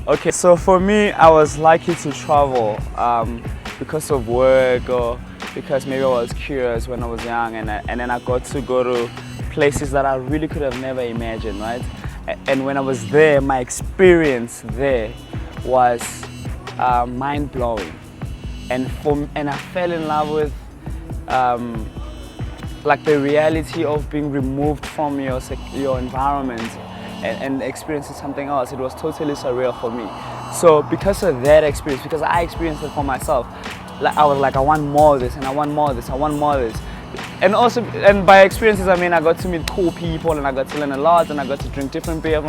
Okay, so for me, I was lucky to travel because of work or because maybe I was curious when I was young, and then I got to go to places that I really could have never imagined, right? And when I was there, my experience there was mind-blowing, and I fell in love with like the reality of being removed from your environment and experiencing something else. It was totally surreal for me. So because of that experience, because I experienced it for myself, like I was like, I want more of this, and I want more of this, I want more of this. And also, and by experiences, I mean I got to meet cool people, and I got to learn a lot, and I got to drink different beer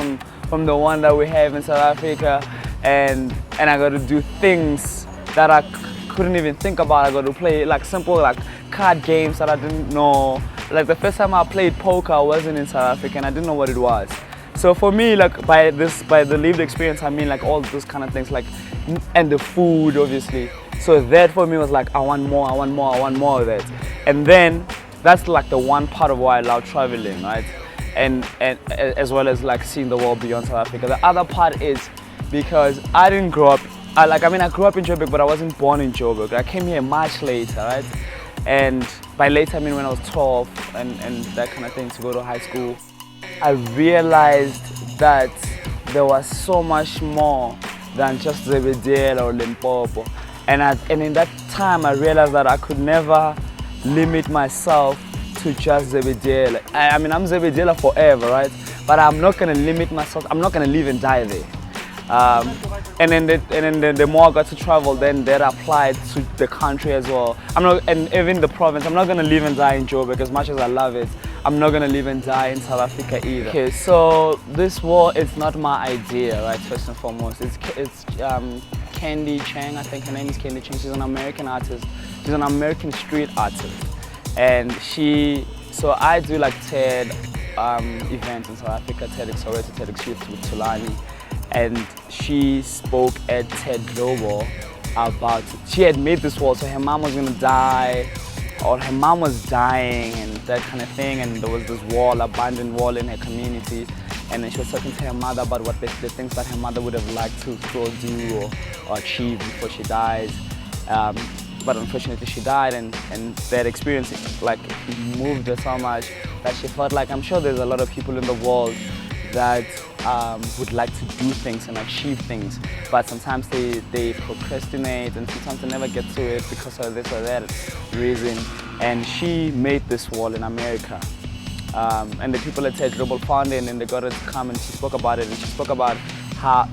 from the one that we have in South Africa, and I got to do things that I couldn't even think about. I got to play like simple like card games that I didn't know. Like the first time I played poker, I wasn't in South Africa and I didn't know what it was. So for me, like by the lived experience, I mean like all those kind of things, like, and the food obviously. So that for me was like, I want more, I want more, I want more of that. And then that's like the one part of why I love traveling, right? And as well as like seeing the world beyond South Africa. The other part is because I didn't grow up. I grew up in Joburg, but I wasn't born in Joburg. I came here much later, right? And by later, I mean when I was 12 and that kind of thing, to go to high school. I realized that there was so much more than just Zebedela or Limpopo. And in that time, I realized that I could never limit myself to just Zebedela. I mean, I'm Zebedela forever, right? But I'm not going to limit myself. I'm not going to live and die there. And then the more I got to travel, then that applied to the country as well. And even the province. I'm not gonna live and die in Joburg as much as I love it. I'm not gonna live and die in South Africa either. Okay, so this war is not my idea, right? First and foremost, it's Candy Chang. I think her name is Candy Chang. She's an American artist. She's an American street artist, and so I do like TED events in South Africa, TEDx Soweto, TEDx Youth with Tulani. And she spoke at TED Global about, she had made this wall, so her mom was gonna die, or her mom was dying and that kind of thing, and there was this wall, abandoned wall in her community, and then she was talking to her mother about what the things that her mother would have liked to still do or achieve before she dies. But unfortunately she died, and that experience like moved her so much that she felt like, I'm sure there's a lot of people in the world that would like to do things and achieve things, but sometimes they procrastinate, and sometimes they never get to it because of this or that reason. And she made this wall in America, and the people at TED Global found it, and they got her to come, and she spoke about it, and she spoke about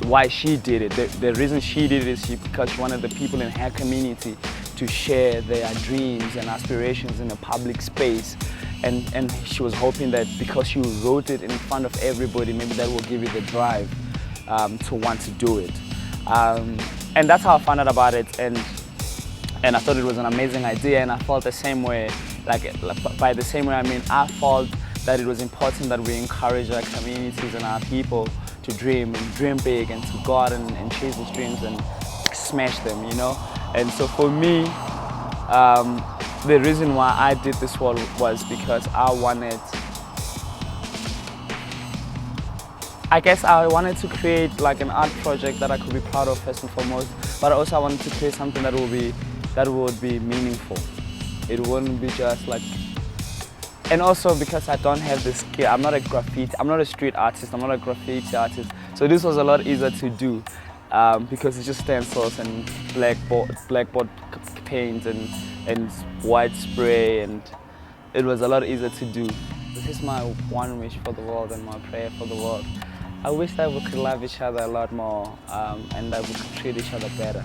why she did it. The reason she did it is because she wanted the people in her community to share their dreams and aspirations in a public space. And she was hoping that because she wrote it in front of everybody, maybe that will give you the drive to want to do it. And that's how I found out about it, and I thought it was an amazing idea, and I felt the same way. Like by the same way, I mean, I felt that it was important that we encourage our communities and our people to dream big, and to go out and chase those dreams and smash them, you know? And so for me, the reason why I did this wall was because I wanted to create like an art project that I could be proud of first and foremost, but also I wanted to create something that would be meaningful. It wouldn't be just like, and also because I don't have the skill. I'm not a street artist, I'm not a graffiti artist, so this was a lot easier to do because it's just stencils and blackboard paint and white spray, and it was a lot easier to do. This is my one wish for the world and my prayer for the world. I wish that we could love each other a lot more, and that we could treat each other better,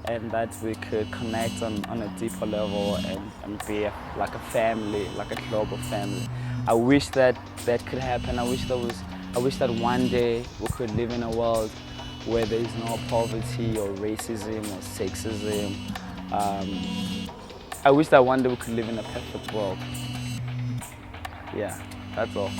and that we could connect on a deeper level and be like a family, like a global family. I wish that could happen. I wish that one day we could live in a world where there is no poverty or racism or sexism. I wish that one day we could live in a perfect world. Yeah, that's all.